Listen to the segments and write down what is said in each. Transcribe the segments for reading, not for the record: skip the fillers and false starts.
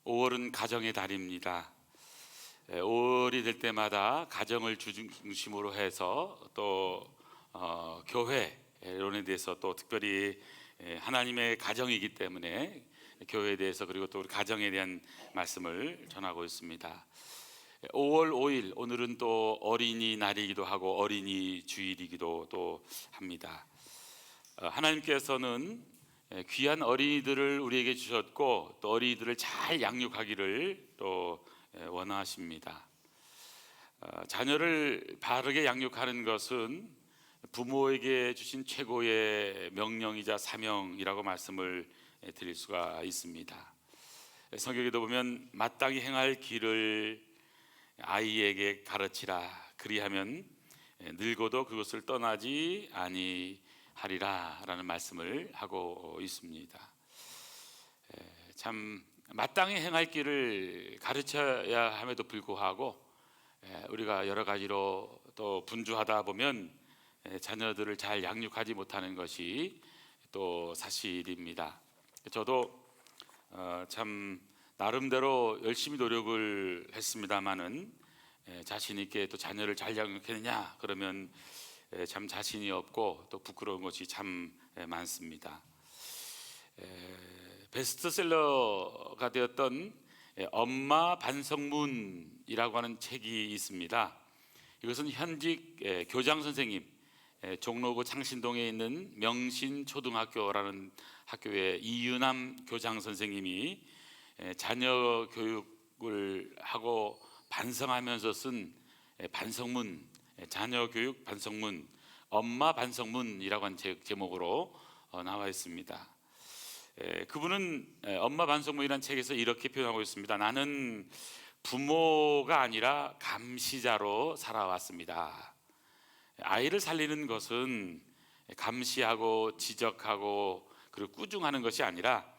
5월은 가정의 달입니다. 5월이 될 때마다 가정을 중심으로 해서 또 교회론에 대해서 또 특별히 하나님의 가정이기 때문에 교회에 대해서 그리고 또 우리 가정에 대한 말씀을 전하고 있습니다. 5월 5일 오늘은 또 어린이날이기도 하고 어린이 주일이기도 또 합니다. 하나님께서는 귀한 어린이들을 우리에게 주셨고 또 어린이들을 잘 양육하기를 또 원하십니다. 자녀를 바르게 양육하는 것은 부모에게 주신 최고의 명령이자 사명이라고 말씀을 드릴 수가 있습니다. 성경에도 보면 마땅히 행할 길을 아이에게 가르치라, 그리하면 늙어도 그것을 떠나지 아니하리라 라는 말씀을 하고 있습니다. 참 마땅히 행할 길을 가르쳐야 함에도 불구하고 우리가 여러 가지로 또 분주하다 보면 자녀들을 잘 양육하지 못하는 것이 또 사실입니다. 저도 참 나름대로 열심히 노력을 했습니다마는 자신 있게 또 자녀를 잘 양육했느냐 그러면 참 자신이 없고 또 부끄러운 것이 참 많습니다. 베스트셀러가 되었던 엄마 반성문이라고 하는 책이 있습니다. 이것은 현직 교장 선생님, 종로구 창신동에 있는 명신초등학교라는 학교의 이유남 교장 선생님이 자녀 교육을 하고 반성하면서 쓴 반성문, 자녀 교육 반성문, 엄마 반성문이라고 하는 제목으로 나와 있습니다. 그분은 엄마 반성문이라는 책에서 이렇게 표현하고 있습니다. 나는 부모가 아니라 감시자로 살아왔습니다. 아이를 살리는 것은 감시하고 지적하고 그리고 꾸중하는 것이 아니라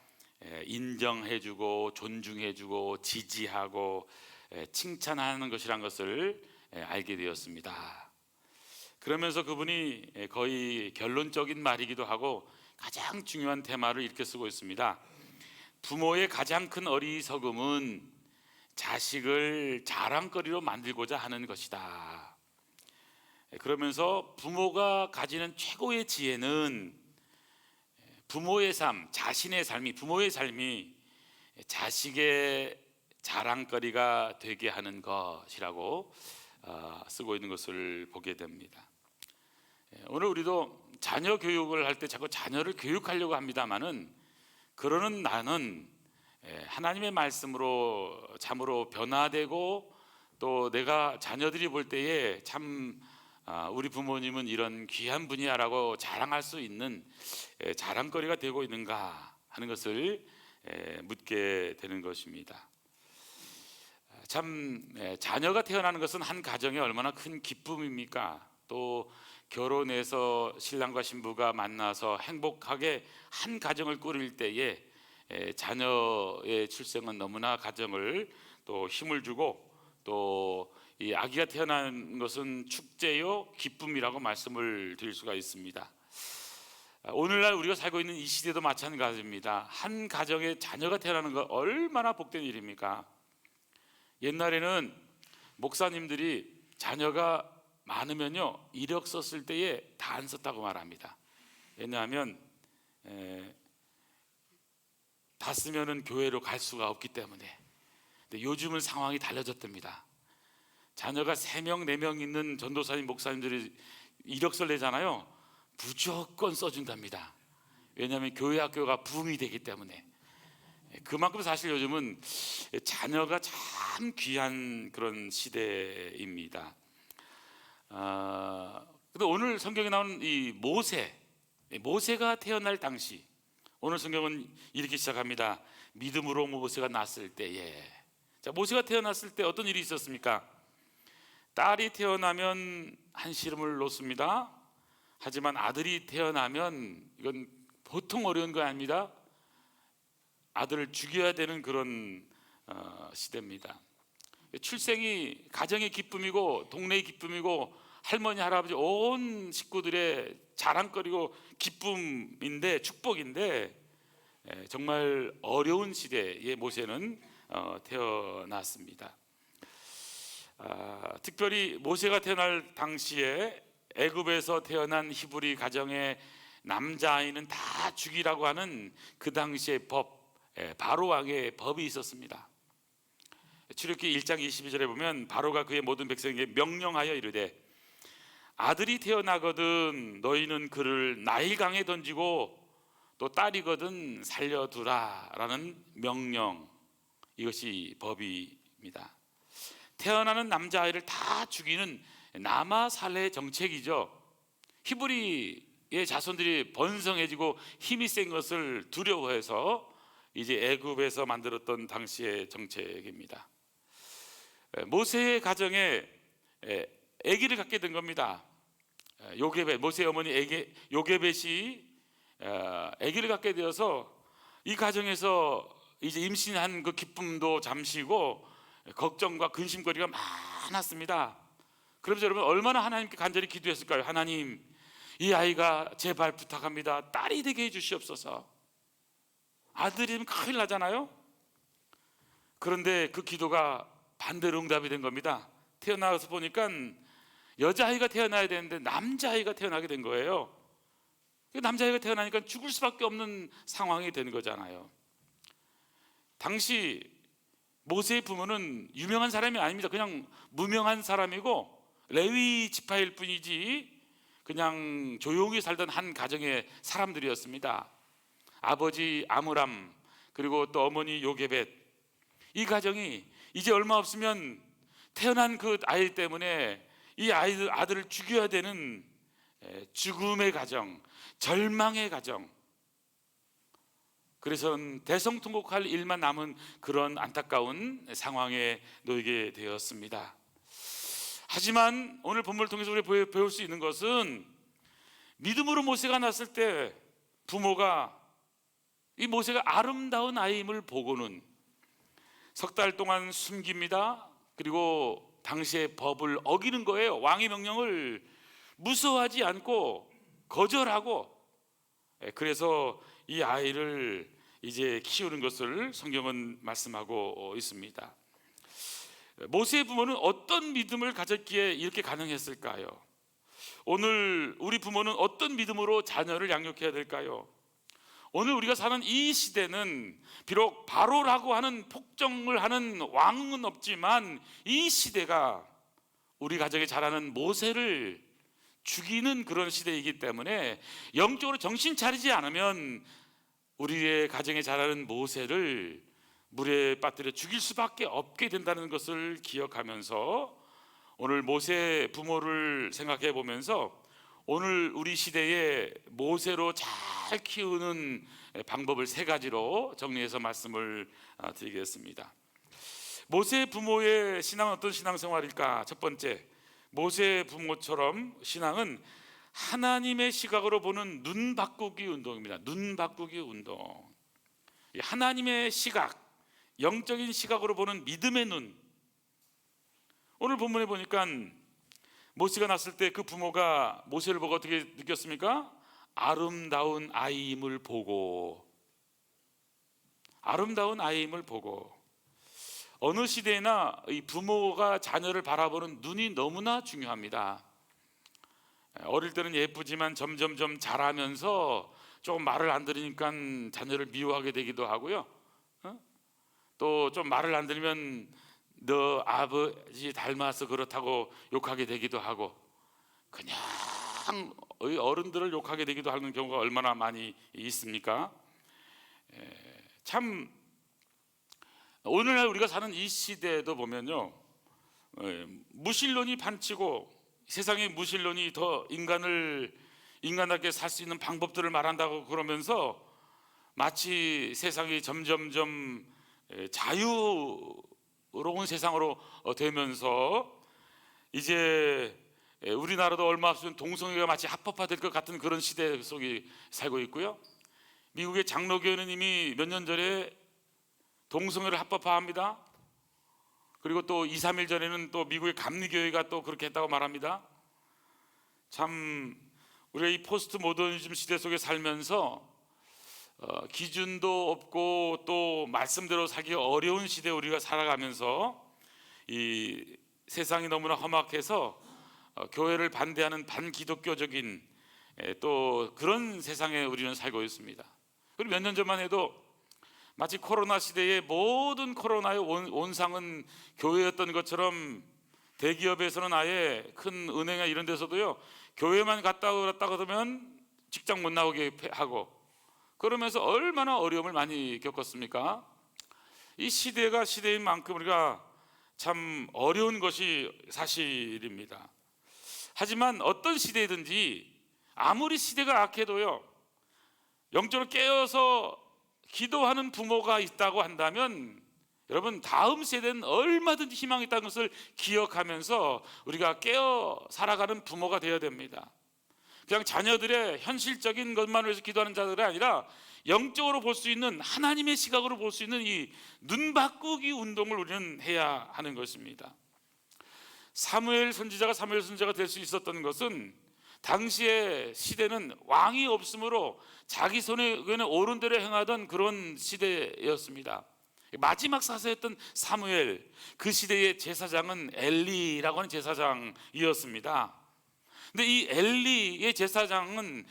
인정해주고 존중해주고 지지하고 칭찬하는 것이란 것을 알게 되었습니다. 그러면서 그분이 거의 결론적인 말이기도 하고 가장 중요한 테마를 이렇게 쓰고 있습니다. 부모의 가장 큰 어리석음은 자식을 자랑거리로 만들고자 하는 것이다. 그러면서 부모가 가지는 최고의 지혜는 부모의 삶, 자신의 삶이, 부모의 삶이 자식의 자랑거리가 되게 하는 것이라고 쓰고 있는 것을 보게 됩니다. 오늘 우리도 자녀 교육을 할 때 자꾸 자녀를 교육하려고 합니다마는 그러는 나는 하나님의 말씀으로 참으로 변화되고 또 내가 자녀들이 볼 때에 참 우리 부모님은 이런 귀한 분이야라고 자랑할 수 있는 자랑거리가 되고 있는가 하는 것을 묻게 되는 것입니다. 참 자녀가 태어나는 것은 한 가정에 얼마나 큰 기쁨입니까? 또 결혼해서 신랑과 신부가 만나서 행복하게 한 가정을 꾸릴 때에 자녀의 출생은 너무나 가정을 또 힘을 주고 또 이 아기가 태어난 것은 축제요 기쁨이라고 말씀을 드릴 수가 있습니다. 오늘날 우리가 살고 있는 이 시대도 마찬가지입니다. 한 가정에 자녀가 태어나는 것 얼마나 복된 일입니까? 옛날에는 목사님들이 자녀가 많으면요 이력 썼을 때에 다 안 썼다고 말합니다. 왜냐하면 다 쓰면은 교회로 갈 수가 없기 때문에. 근데 요즘은 상황이 달라졌답니다. 자녀가 3명, 4명 있는 전도사님, 목사님들이 이력서를 내잖아요. 무조건 써준답니다. 왜냐하면 교회 학교가 붐이 되기 때문에. 그만큼 사실 요즘은 자녀가 참 귀한 그런 시대입니다. 근데 오늘 성경에 나오는 이 모세가 태어날 당시, 오늘 성경은 이렇게 시작합니다. 믿음으로 모세가 났을 때에. 자, 모세가 태어났을 때 어떤 일이 있었습니까? 딸이 태어나면 한시름을 놓습니다. 하지만 아들이 태어나면 이건 보통 어려운 거 아닙니다. 아들을 죽여야 되는 그런 시대입니다. 출생이 가정의 기쁨이고 동네의 기쁨이고 할머니 할아버지 온 식구들의 자랑거리고 기쁨인데 축복인데 정말 어려운 시대에 모세는 태어났습니다. 특별히 모세가 태어날 당시에 애굽에서 태어난 히브리 가정의 남자아이는 다 죽이라고 하는 그 당시의 바로 왕의 법이 있었습니다. 출애굽기 1장 22절에 보면 바로가 그의 모든 백성에게 명령하여 이르되 아들이 태어나거든 너희는 그를 나일강에 던지고 또 딸이거든 살려두라 라는 명령, 이것이 법입니다. 태어나는 남자아이를 다 죽이는 남아살레 정책이죠. 히브리의 자손들이 번성해지고 힘이 센 것을 두려워해서 이제 애굽에서 만들었던 당시의 정책입니다. 모세의 가정에 아기를 갖게 된 겁니다. 요게벳, 모세의 어머니 요게벳이 아기를 갖게 되어서 이 가정에서 이제 임신한 그 기쁨도 잠시고 걱정과 근심거리가 많았습니다. 그러면서 여러분 얼마나 하나님께 간절히 기도했을까요? 하나님, 이 아이가 제발 부탁합니다. 딸이 되게 해주시옵소서. 아들이면 큰일 나잖아요. 그런데 그 기도가 반대로 응답이 된 겁니다. 태어나서 보니까 여자아이가 태어나야 되는데 남자아이가 태어나게 된 거예요. 남자아이가 태어나니까 죽을 수밖에 없는 상황이 된 거잖아요. 당시 모세의 부모는 유명한 사람이 아닙니다. 그냥 무명한 사람이고 레위 지파일 뿐이지 그냥 조용히 살던 한 가정의 사람들이었습니다. 아버지 아므람 그리고 또 어머니 요게벳, 이 가정이 이제 얼마 없으면 태어난 그 아이 때문에 이 아들을 죽여야 되는 죽음의 가정, 절망의 가정, 그래서 대성통곡할 일만 남은 그런 안타까운 상황에 놓이게 되었습니다. 하지만 오늘 본문을 통해서 우리가 배울 수 있는 것은 믿음으로 모세가 났을 때 부모가 이 모세가 아름다운 아이임을 보고는 석 달 동안 숨깁니다. 그리고 당시의 법을 어기는 거예요. 왕의 명령을 무서워하지 않고 거절하고, 그래서 이 아이를 이제 키우는 것을 성경은 말씀하고 있습니다. 모세의 부모는 어떤 믿음을 가졌기에 이렇게 가능했을까요? 오늘 우리 부모는 어떤 믿음으로 자녀를 양육해야 될까요? 오늘 우리가 사는 이 시대는 비록 바로라고 하는 폭정을 하는 왕은 없지만 이 시대가 우리 가정에 자라는 모세를 죽이는 그런 시대이기 때문에 영적으로 정신 차리지 않으면 우리의 가정에 자라는 모세를 물에 빠뜨려 죽일 수밖에 없게 된다는 것을 기억하면서 오늘 모세 부모를 생각해 보면서 오늘 우리 시대의 모세로 잘 키우는 방법을 3가지로 정리해서 말씀을 드리겠습니다. 모세 부모의 신앙은 어떤 신앙생활일까? 첫 번째, 모세 부모처럼 신앙은 하나님의 시각으로 보는 눈 바꾸기 운동입니다. 눈 바꾸기 운동. 하나님의 시각, 영적인 시각으로 보는 믿음의 눈. 오늘 본문에 보니까 모세가 났을 때 그 부모가 모세를 보고 어떻게 느꼈습니까? 아름다운 아이임을 보고. 아름다운 아이임을 보고. 어느 시대나 이 부모가 자녀를 바라보는 눈이 너무나 중요합니다. 어릴 때는 예쁘지만 점점점 자라면서 조금 말을 안 들으니까 자녀를 미워하게 되기도 하고요. 또 좀 말을 안 들으면 너 아버지 닮아서 그렇다고 욕하게 되기도 하고, 그냥 어른들을 욕하게 되기도 하는 경우가 얼마나 많이 있습니까? 참 오늘날 우리가 사는 이 시대에도 보면요, 무신론이 판치고 세상의 무신론이 더 인간답게 살 수 있는 방법들을 말한다고 그러면서 마치 세상이 점점점 자유로운 세상으로 되면서 이제 우리나라도 얼마 없으면 동성애가 마치 합법화될 것 같은 그런 시대 속에 살고 있고요. 미국의 장로교회는 이미 몇 년 전에 동성애를 합법화합니다. 그리고 또 2, 3일 전에는 또 미국의 감리교회가 또 그렇게 했다고 말합니다. 참 우리가 이 포스트 모더니즘 시대 속에 살면서 기준도 없고 또 말씀대로 살기 어려운 시대에 우리가 살아가면서 이 세상이 너무나 험악해서 교회를 반대하는 반기독교적인 또 그런 세상에 우리는 살고 있습니다. 그리고 몇 년 전만 해도 마치 코로나 시대에 모든 코로나의 온상은 교회였던 것처럼 대기업에서는 아예 큰 은행이나 이런 데서도요, 교회만 갔다 그러면 직장 못 나오게 하고, 그러면서 얼마나 어려움을 많이 겪었습니까? 이 시대가 시대인 만큼 우리가 참 어려운 것이 사실입니다. 하지만 어떤 시대든지 아무리 시대가 악해도요, 영적으로 깨어서 기도하는 부모가 있다고 한다면 여러분, 다음 세대는 얼마든지 희망이 있다는 것을 기억하면서 우리가 깨어 살아가는 부모가 되어야 됩니다. 그냥 자녀들의 현실적인 것만을 위해서 기도하는 자들이 아니라 영적으로 볼 수 있는, 하나님의 시각으로 볼 수 있는 이 눈바꾸기 운동을 우리는 해야 하는 것입니다. 사무엘 선지자가 될 수 있었던 것은 당시의 시대는 왕이 없으므로 자기 손에 옳은 대로 행하던 그런 시대였습니다. 마지막 사사였던 사무엘, 그 시대의 제사장은 엘리라고 하는 제사장이었습니다. 근데 이 엘리의 제사장은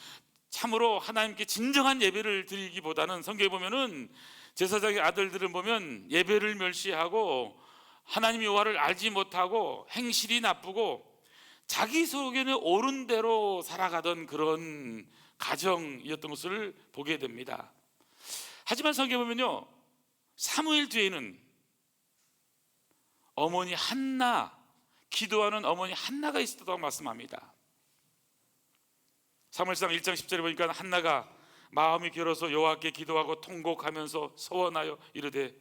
참으로 하나님께 진정한 예배를 드리기보다는, 성경에 보면은 제사장의 아들들을 보면 예배를 멸시하고 하나님 여호와를 알지 못하고 행실이 나쁘고 자기 속에는 옳은 대로 살아가던 그런 가정이었던 것을 보게 됩니다. 하지만 성경에 보면요, 사무엘 뒤에는 어머니 한나, 기도하는 어머니 한나가 있었다고 말씀합니다. 사무엘상 1장 10절에 보니까 한나가 마음이 결어서 여호와께 기도하고 통곡하면서 서원하여 이르되,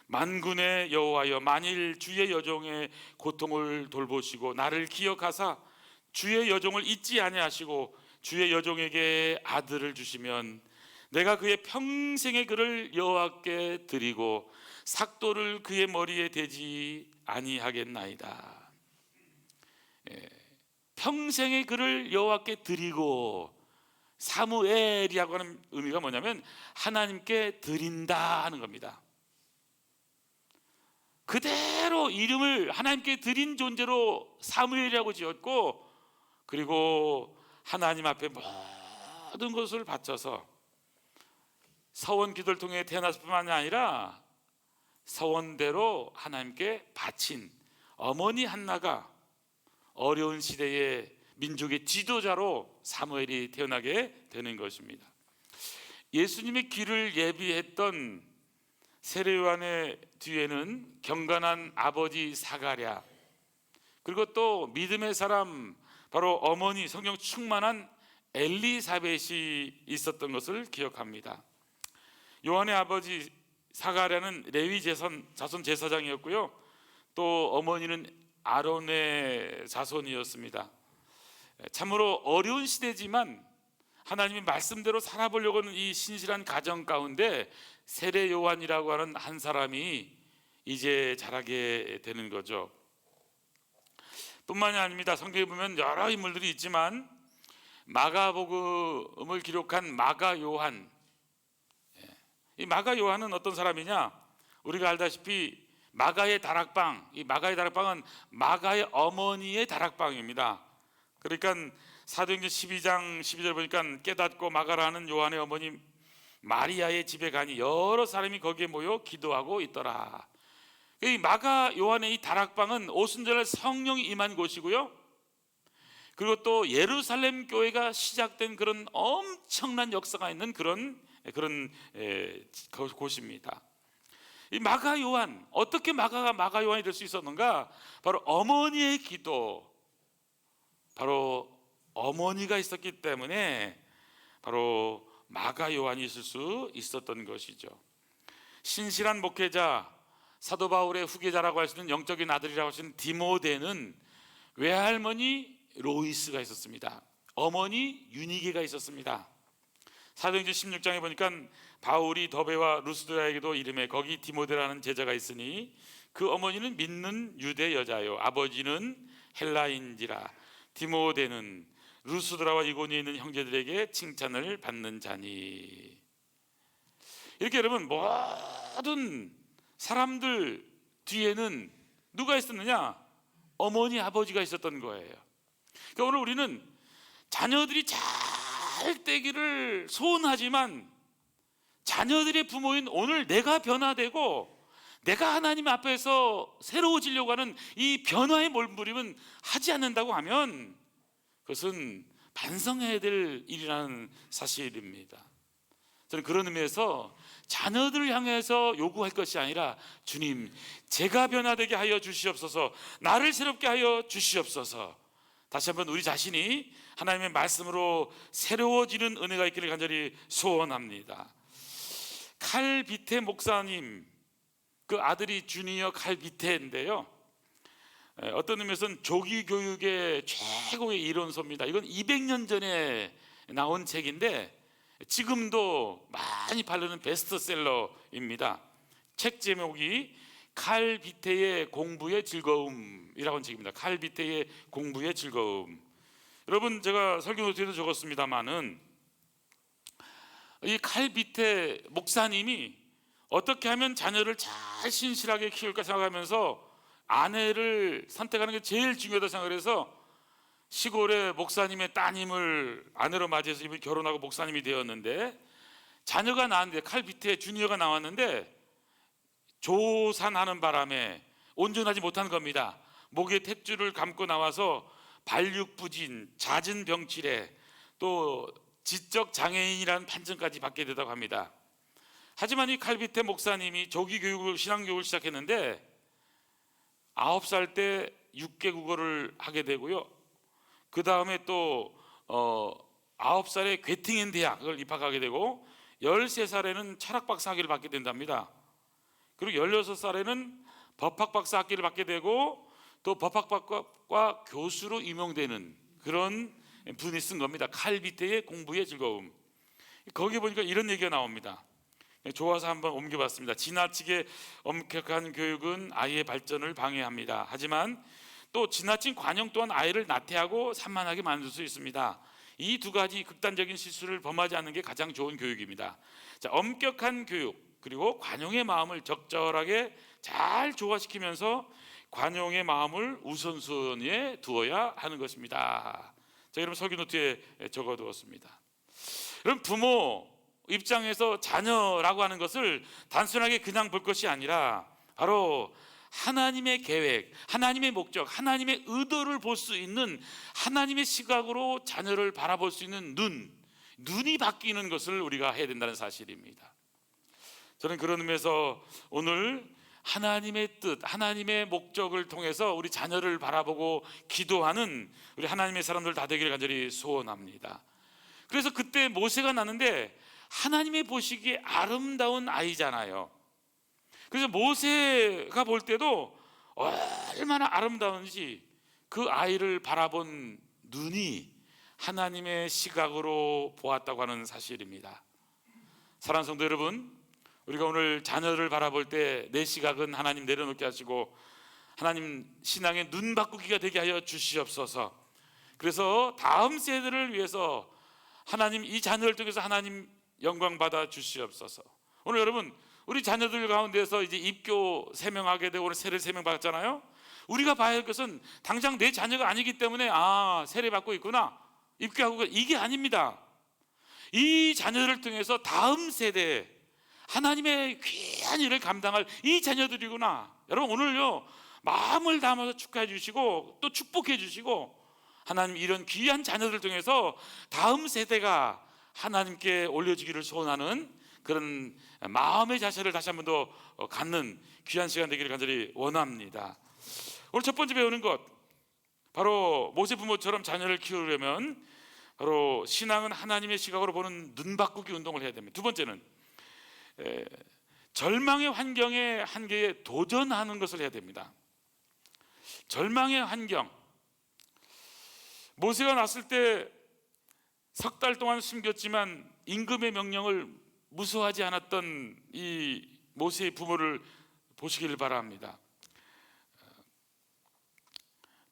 만군의 여호와여, 만일 주의 여종의 고통을 돌보시고 나를 기억하사 주의 여종을 잊지 아니하시고 주의 여종에게 아들을 주시면 내가 그의 평생의 그를 여호와께 드리고 삭도를 그의 머리에 대지 아니하겠나이다. 평생의 그를 여호와께 드리고, 사무엘이라고 하는 의미가 뭐냐면 하나님께 드린다 하는 겁니다. 그대로 이름을 하나님께 드린 존재로 사무엘이라고 지었고, 그리고 하나님 앞에 모든 것을 바쳐서 서원 기도를 통해 태어났을 뿐만 아니라 서원대로 하나님께 바친 어머니 한나가 어려운 시대의 민족의 지도자로 사무엘이 태어나게 되는 것입니다. 예수님의 길을 예비했던 세례요한의 뒤에는 경건한 아버지 사가랴, 그리고 또 믿음의 사람, 바로 어머니 성령 충만한 엘리사벳이 있었던 것을 기억합니다. 요한의 아버지 사가랴는 레위 자손 제사장이었고요, 또 어머니는 아론의 자손이었습니다. 참으로 어려운 시대지만 하나님의 말씀대로 살아보려고 하는 이 신실한 가정 가운데 세례 요한이라고 하는 한 사람이 이제 자라게 되는 거죠. 뿐만이 아닙니다. 성경에 보면 여러 인물들이 있지만 마가복음을 기록한 마가 요한, 이 마가 요한은 어떤 사람이냐? 우리가 알다시피 마가의 다락방, 이 마가의 다락방은 마가의 어머니의 다락방입니다. 그러니까 사도행전 12장 12절 보니까 깨닫고 마가라는 요한의 어머니 마리아의 집에 가니 여러 사람이 거기에 모여 기도하고 있더라. 이 마가 요한의 이 다락방은 오순절날 성령이 임한 곳이고요, 그리고 또 예루살렘 교회가 시작된 그런 엄청난 역사가 있는 그런 곳입니다. 이 마가 요한, 어떻게 마가가 마가 요한이 될 수 있었는가? 바로 어머니의 기도, 바로 어머니가 있었기 때문에 바로 마가 요한이 있을 수 있었던 것이죠. 신실한 목회자, 사도 바울의 후계자라고 할 수 있는 영적인 아들이라고 할 수 있는 디모데는 외할머니 로이스가 있었습니다. 어머니 유니게가 있었습니다. 사도행전 16장에 보니까 바울이 더베와 루스드라에게도 이름에 거기 디모데라는 제자가 있으니 그 어머니는 믿는 유대 여자요 아버지는 헬라인지라 디모데는 루스드라와 이고니에 있는 형제들에게 칭찬을 받는 자니. 이렇게 여러분, 모든 사람들 뒤에는 누가 있었느냐? 어머니, 아버지가 있었던 거예요. 그러니까 오늘 우리는 자녀들이 잘 되기를 소원하지만 자녀들의 부모인 오늘 내가 변화되고 내가 하나님 앞에서 새로워지려고 하는 이 변화의 몸부림은 하지 않는다고 하면 그것은 반성해야 될 일이라는 사실입니다. 저는 그런 의미에서 자녀들을 향해서 요구할 것이 아니라, 주님, 제가 변화되게 하여 주시옵소서, 나를 새롭게 하여 주시옵소서. 다시 한번 우리 자신이 하나님의 말씀으로 새로워지는 은혜가 있기를 간절히 소원합니다. 칼 비테 목사님, 그 아들이 주니어 칼 비테인데요, 어떤 의미에서는 조기 교육의 최고의 이론서입니다. 이건 200년 전에 나온 책인데 지금도 많이 팔리는 베스트셀러입니다. 책 제목이 칼 비테의 공부의 즐거움이라고 하는 책입니다. 칼 비테의 공부의 즐거움. 여러분, 제가 설교 노트에도 적었습니다마는 이 칼 비테 목사님이 어떻게 하면 자녀를 잘 신실하게 키울까 생각하면서 아내를 선택하는 게 제일 중요하다고 생각을 해서 시골의 목사님의 따님을 아내로 맞이해서 이분이 결혼하고 목사님이 되었는데, 자녀가 나왔는데, 칼 비테 주니어가 나왔는데 조산하는 바람에 온전하지 못한 겁니다. 목에 탯줄을 감고 나와서 발육부진, 잦은 병치레, 또 지적 장애인이라는 판정까지 받게 되다고 합니다. 하지만 이 칼 비테 목사님이 조기 교육을, 신앙교육을 시작했는데 9살 때 6개 국어를 하게 되고요, 그 다음에 또 9살에 괴팅인 대학을 입학하게 되고 13살에는 철학박사 학위를 받게 된답니다. 그리고 16살에는 법학박사 학위를 받게 되고 또 법학과 교수로 임용되는 그런 분이 쓴 겁니다. 칼 비테의 공부의 즐거움. 거기 보니까 이런 얘기가 나옵니다. 좋아서 한번 옮겨봤습니다. 지나치게 엄격한 교육은 아이의 발전을 방해합니다. 하지만 또 지나친 관용 또한 아이를 나태하고 산만하게 만들 수 있습니다. 이 두 가지 극단적인 실수를 범하지 않는 게 가장 좋은 교육입니다. 자, 엄격한 교육, 그리고 관용의 마음을 적절하게 잘 조화시키면서 관용의 마음을 우선순위에 두어야 하는 것입니다. 자, 여러분 설교 노트에 적어두었습니다. 여러분, 부모 입장에서 자녀라고 하는 것을 단순하게 그냥 볼 것이 아니라 바로 하나님의 계획, 하나님의 목적, 하나님의 의도를 볼 수 있는, 하나님의 시각으로 자녀를 바라볼 수 있는 눈이 바뀌는 것을 우리가 해야 된다는 사실입니다. 저는 그런 의미에서 오늘 하나님의 뜻, 하나님의 목적을 통해서 우리 자녀를 바라보고 기도하는 우리 하나님의 사람들 다 되기를 간절히 소원합니다. 그래서 그때 모세가 났는데 하나님의 보시기에 아름다운 아이잖아요. 그래서 모세가 볼 때도 얼마나 아름다운지 그 아이를 바라본 눈이 하나님의 시각으로 보았다고 하는 사실입니다. 사랑하는 성도 여러분, 우리가 오늘 자녀를 바라볼 때 내 시각은 하나님 내려놓게 하시고 하나님 신앙의 눈 바꾸기가 되게 하여 주시옵소서. 그래서 다음 세대를 위해서 하나님, 이 자녀를 통해서 하나님 영광 받아 주시옵소서. 오늘 여러분, 우리 자녀들 가운데서 이제 입교 3명 되고 오늘 세례 3명 받았잖아요. 우리가 봐야 할 것은 당장 내 자녀가 아니기 때문에 세례 받고 있구나, 입교하고, 이게 아닙니다. 이 자녀를 통해서 다음 세대에 하나님의 귀한 일을 감당할 이 자녀들이구나. 여러분, 오늘요 마음을 담아서 축하해 주시고 또 축복해 주시고, 하나님 이런 귀한 자녀들 통해서 다음 세대가 하나님께 올려지기를 소원하는 그런 마음의 자세를 다시 한 번 더 갖는 귀한 시간 되기를 간절히 원합니다. 오늘 첫 번째 배우는 것, 바로 모세 부모처럼 자녀를 키우려면 바로 신앙은 하나님의 시각으로 보는 눈 바꾸기 운동을 해야 됩니다. 두 번째는 절망의 환경의 한계에 도전하는 것을 해야 됩니다. 절망의 환경. 모세가 났을 때 석 달 동안 숨겼지만 임금의 명령을 무서워하지 않았던 이 모세의 부모를 보시기를 바랍니다.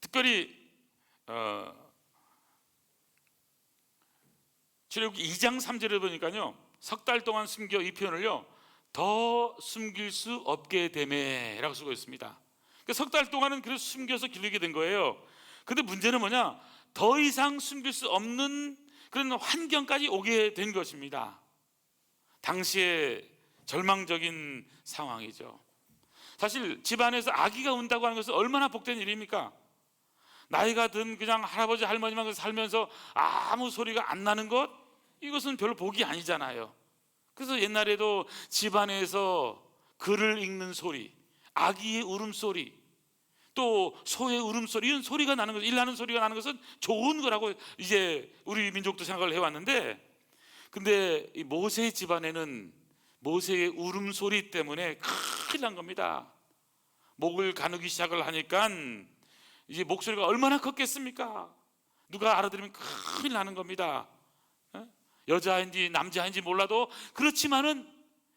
특별히 출애굽기 2장 3절에 보니까요, 석 달 동안 숨겨, 이 표현을요 더 숨길 수 없게 되매라고 쓰고 있습니다. 그러니까 석 달 동안은 그래서 숨겨서 기르게 된 거예요. 근데 문제는 뭐냐? 더 이상 숨길 수 없는 그런 환경까지 오게 된 것입니다. 당시에 절망적인 상황이죠. 사실 집안에서 아기가 운다고 하는 것은 얼마나 복된 일입니까? 나이가 든 그냥 할아버지 할머니만 살면서 아무 소리가 안 나는 것, 이것은 별로 복이 아니잖아요. 그래서 옛날에도 집안에서 글을 읽는 소리, 아기의 울음소리, 또 소의 울음소리, 이런 소리가 나는 것, 일하는 소리가 나는 것은 좋은 거라고 이제 우리 민족도 생각을 해왔는데, 근데 이 모세의 집안에는 모세의 울음소리 때문에 큰일 난 겁니다. 목을 가누기 시작을 하니까 이제 목소리가 얼마나 컸겠습니까? 누가 알아들으면 큰일 나는 겁니다. 여자인지 남자인지 몰라도 그렇지만은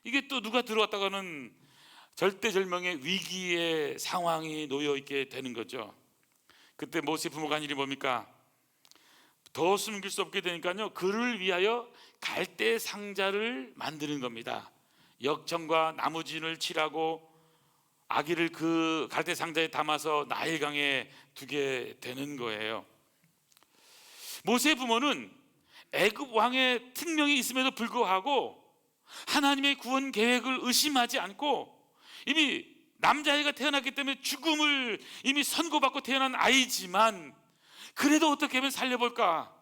이게 또 누가 들어왔다가는 절대절명의 위기의 상황이 놓여 있게 되는 거죠. 그때 모세 부모가 한 일이 뭡니까? 더 숨길 수 없게 되니까요, 그를 위하여 갈대 상자를 만드는 겁니다. 역청과 나무진을 칠하고 아기를 그 갈대 상자에 담아서 나일강에 두게 되는 거예요. 모세 부모는 애굽 왕의 특명이 있음에도 불구하고 하나님의 구원 계획을 의심하지 않고, 이미 남자아이가 태어났기 때문에 죽음을 이미 선고받고 태어난 아이지만 그래도 어떻게 하면 살려볼까,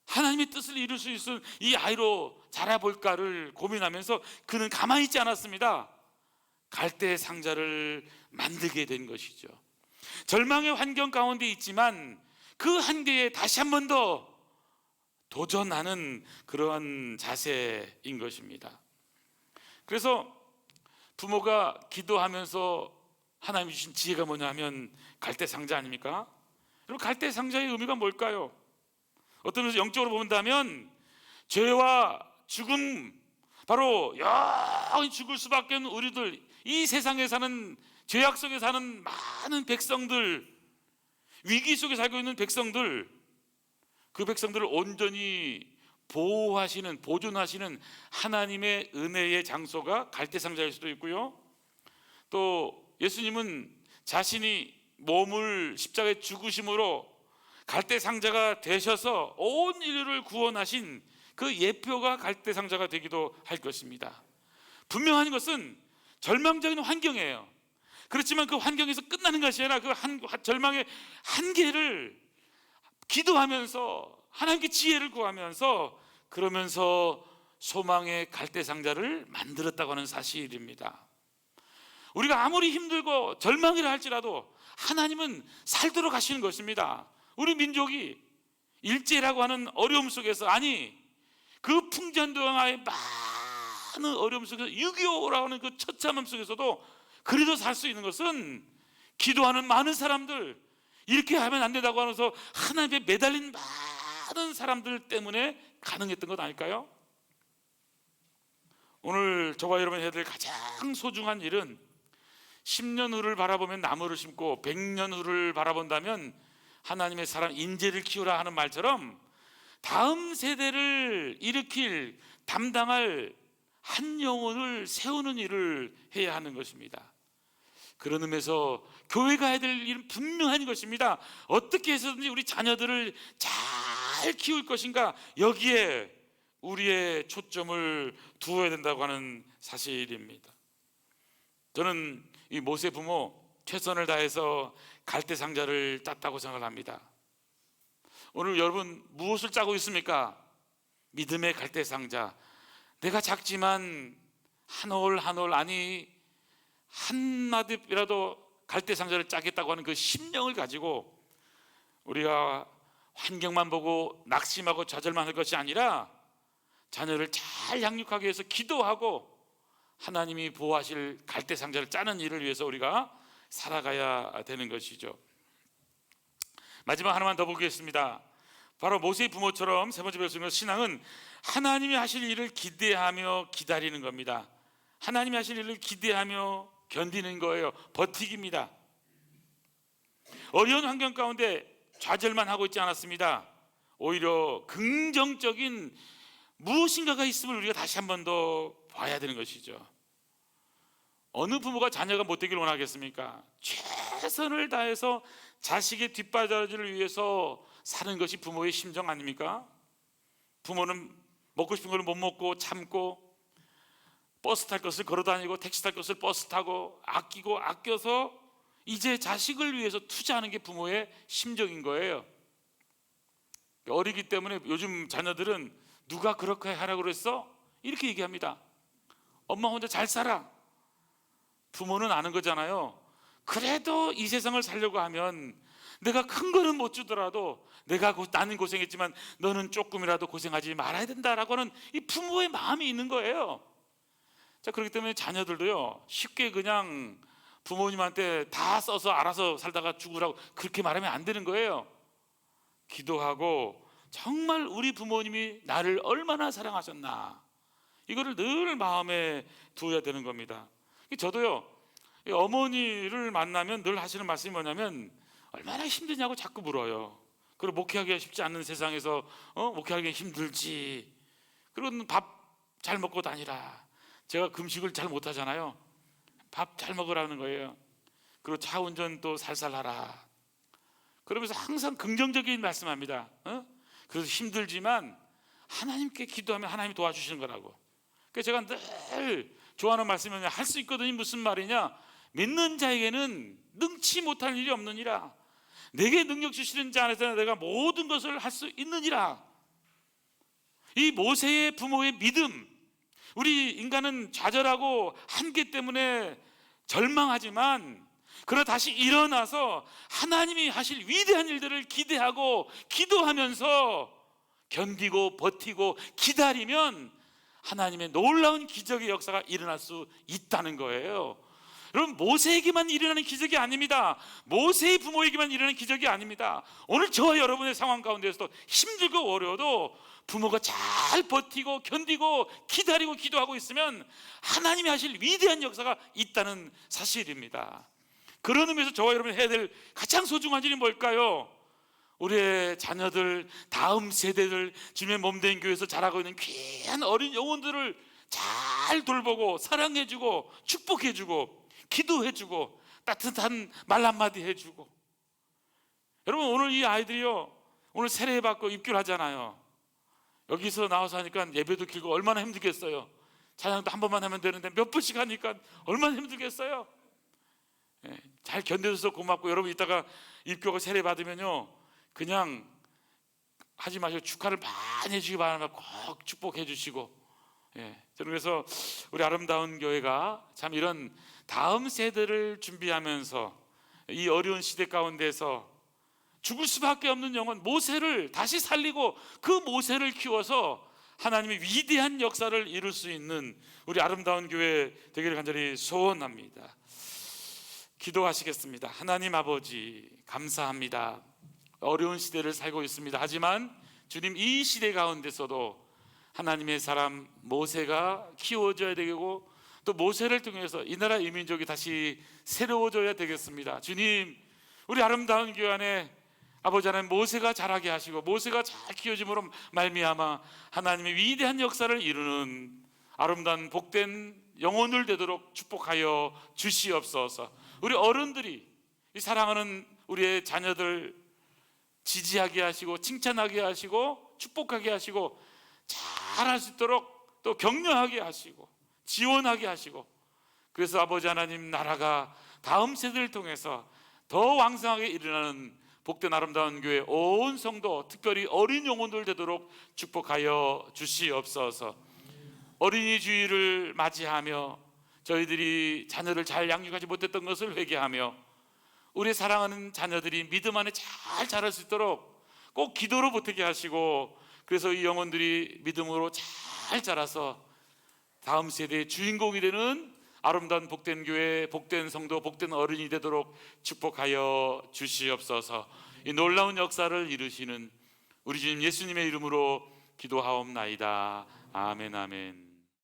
하나님의 뜻을 이룰 수 있을 이 아이로 자라볼까를 고민하면서 그는 가만히 있지 않았습니다. 갈대 상자를 만들게 된 것이죠. 절망의 환경 가운데 있지만 그 한계에 다시 한 번 더 도전하는 그러한 자세인 것입니다. 그래서 부모가 기도하면서 하나님이 주신 지혜가 뭐냐 하면 갈대 상자 아닙니까? 여러분, 갈대 상자의 의미가 뭘까요? 어떤 면에서 영적으로 본다면 죄와 죽음, 바로 영원히 죽을 수밖에 없는 우리들, 이 세상에 사는, 죄악 속에 사는 많은 백성들, 위기 속에 살고 있는 백성들, 그 백성들을 온전히 보호하시는, 보존하시는 하나님의 은혜의 장소가 갈대상자일 수도 있고요, 또 예수님은 자신이 몸을 십자가에 죽으심으로 갈대상자가 되셔서 온 인류를 구원하신 그 예표가 갈대상자가 되기도 할 것입니다. 분명한 것은 절망적인 환경이에요. 그렇지만 그 환경에서 끝나는 것이 아니라 그 절망의 한계를 기도하면서 하나님께 지혜를 구하면서, 그러면서 소망의 갈대상자를 만들었다고 하는 사실입니다. 우리가 아무리 힘들고 절망이라 할지라도 하나님은 살도록 하시는 것입니다. 우리 민족이 일제라고 하는 어려움 속에서, 아니 그 풍전등화의 많은 어려움 속에서 6.25라고 하는 그 처참함 속에서도 그래도 살 수 있는 것은 기도하는 많은 사람들, 이렇게 하면 안 된다고 하면서 하나님께 매달린 많은 사람들 때문에 가능했던 것 아닐까요? 오늘 저와 여러분이 해야 될 가장 소중한 일은 10년 후를 바라보면 나무를 심고 100년 후를 바라본다면 하나님의 사람 인재를 키우라 하는 말처럼 다음 세대를 일으킬, 담당할 한 영혼을 세우는 일을 해야 하는 것입니다. 그런 의미에서 교회가 해야 될 일은 분명한 것입니다. 어떻게 해서든지 우리 자녀들을 잘 키울 것인가, 여기에 우리의 초점을 두어야 된다고 하는 사실입니다. 저는 이 모세 부모 최선을 다해서 갈대상자를 짰다고 생각을 합니다. 오늘 여러분 무엇을 짜고 있습니까? 믿음의 갈대상자. 내가 작지만 한 올 한 올, 아니 한마디라도 갈대상자를 짜겠다고 하는 그 심령을 가지고 우리가 환경만 보고 낙심하고 좌절만 할 것이 아니라 자녀를 잘 양육하기 위해서 기도하고 하나님이 보호하실 갈대상자를 짜는 일을 위해서 우리가 살아가야 되는 것이죠. 마지막 하나만 더 보겠습니다. 바로 모세의 부모처럼 세 번째 배울 수 있는 신앙은 하나님이 하실 일을 기대하며 기다리는 겁니다. 하나님이 하실 일을 기대하며 견디는 거예요. 버티기입니다. 어려운 환경 가운데 좌절만 하고 있지 않았습니다. 오히려 긍정적인 무엇인가가 있음을 우리가 다시 한 번 더 봐야 되는 것이죠. 어느 부모가 자녀가 못되기를 원하겠습니까? 최선을 다해서 자식의 뒷바라지를 위해서 사는 것이 부모의 심정 아닙니까? 부모는 먹고 싶은 걸 못 먹고 참고, 버스 탈 것을 걸어 다니고 택시 탈 것을 버스 타고 아끼고 아껴서 이제 자식을 위해서 투자하는 게 부모의 심정인 거예요. 어리기 때문에 요즘 자녀들은 누가 그렇게 하라고 그랬어? 이렇게 얘기합니다. 엄마 혼자 잘 살아. 부모는 아는 거잖아요. 그래도 이 세상을 살려고 하면 내가 큰 거는 못 주더라도 나는 고생했지만 너는 조금이라도 고생하지 말아야 된다라고 하는 이 부모의 마음이 있는 거예요. 자, 그렇기 때문에 자녀들도요, 쉽게 그냥 부모님한테 다 써서 알아서 살다가 죽으라고 그렇게 말하면 안 되는 거예요. 기도하고 정말 우리 부모님이 나를 얼마나 사랑하셨나, 이거를 늘 마음에 두어야 되는 겁니다. 저도요, 어머니를 만나면 늘 하시는 말씀이 뭐냐면 얼마나 힘드냐고 자꾸 물어요. 그리고 목회하기가 쉽지 않은 세상에서 목회하기가 힘들지, 그리고 밥 잘 먹고 다니라. 제가 금식을 잘 못하잖아요. 밥 잘 먹으라는 거예요. 그리고 차 운전 또 살살 하라. 그러면서 항상 긍정적인 말씀합니다. 그래서 힘들지만 하나님께 기도하면 하나님이 도와주시는 거라고. 그래서 제가 늘 좋아하는 말씀이 할 수 있거든요. 무슨 말이냐? 믿는 자에게는 능치 못할 일이 없느니라. 내게 능력 주시는 자 안에서 내가 모든 것을 할 수 있느니라. 이 모세의 부모의 믿음, 우리 인간은 좌절하고 한계 때문에 절망하지만 그러나 다시 일어나서 하나님이 하실 위대한 일들을 기대하고 기도하면서 견디고 버티고 기다리면 하나님의 놀라운 기적의 역사가 일어날 수 있다는 거예요. 여러분, 모세에게만 일어나는 기적이 아닙니다. 모세의 부모에게만 일어나는 기적이 아닙니다. 오늘 저와 여러분의 상황 가운데서도 힘들고 어려워도 부모가 잘 버티고 견디고 기다리고 기도하고 있으면 하나님이 하실 위대한 역사가 있다는 사실입니다. 그런 의미에서 저와 여러분이 해야 될 가장 소중한 일이 뭘까요? 우리의 자녀들, 다음 세대들, 주님의 몸된 교회에서 자라고 있는 귀한 어린 영혼들을 잘 돌보고 사랑해주고 축복해주고 기도해주고 따뜻한 말 한마디 해주고. 여러분, 오늘 이 아이들이요, 오늘 세례받고 입교를 하잖아요. 여기서 나와서 하니까 예배도 길고 얼마나 힘들겠어요. 찬양도 한 번만 하면 되는데 몇 번씩 하니까 얼마나 힘들겠어요. 잘 견뎌줘서 고맙고, 여러분 이따가 입교가 세례받으면요, 그냥 하지 마시고 축하를 많이 해주시기 바랍니다. 꼭 축복해 주시고. 저는 그래서 우리 아름다운 교회가 참 이런 다음 세대를 준비하면서 이 어려운 시대 가운데서 죽을 수밖에 없는 영혼 모세를 다시 살리고 그 모세를 키워서 하나님의 위대한 역사를 이룰 수 있는 우리 아름다운 교회 되기를 간절히 소원합니다. 기도하시겠습니다. 하나님 아버지, 감사합니다. 어려운 시대를 살고 있습니다. 하지만 주님, 이 시대 가운데서도 하나님의 사람 모세가 키워져야 되고 또 모세를 통해서 이 나라 이 민족이 다시 새로워져야 되겠습니다. 주님, 우리 아름다운 교회 안에 아버지 하나님 모세가 자라게 하시고 모세가 잘 키워짐으로 말미암아 하나님의 위대한 역사를 이루는 아름다운 복된 영혼을 되도록 축복하여 주시옵소서. 우리 어른들이 이 사랑하는 우리의 자녀들 지지하게 하시고 칭찬하게 하시고 축복하게 하시고 잘할 수 있도록 또 격려하게 하시고 지원하게 하시고, 그래서 아버지 하나님 나라가 다음 세대를 통해서 더 왕성하게 일어나는 복된 아름다운 교회 온 성도, 특별히 어린 영혼들 되도록 축복하여 주시옵소서. 어린이 주일을 맞이하며 저희들이 자녀를 잘 양육하지 못했던 것을 회개하며 우리 사랑하는 자녀들이 믿음 안에 잘 자랄 수 있도록 꼭 기도로 보태게 하시고, 그래서 이 영혼들이 믿음으로 잘 자라서 다음 세대의 주인공이 되는 아름다운 복된 교회, 복된 성도, 복된 어른이 되도록 축복하여 주시옵소서. 이 놀라운 역사를 이루시는 우리 주님 예수님의 이름으로 기도하옵나이다. 아멘, 아멘.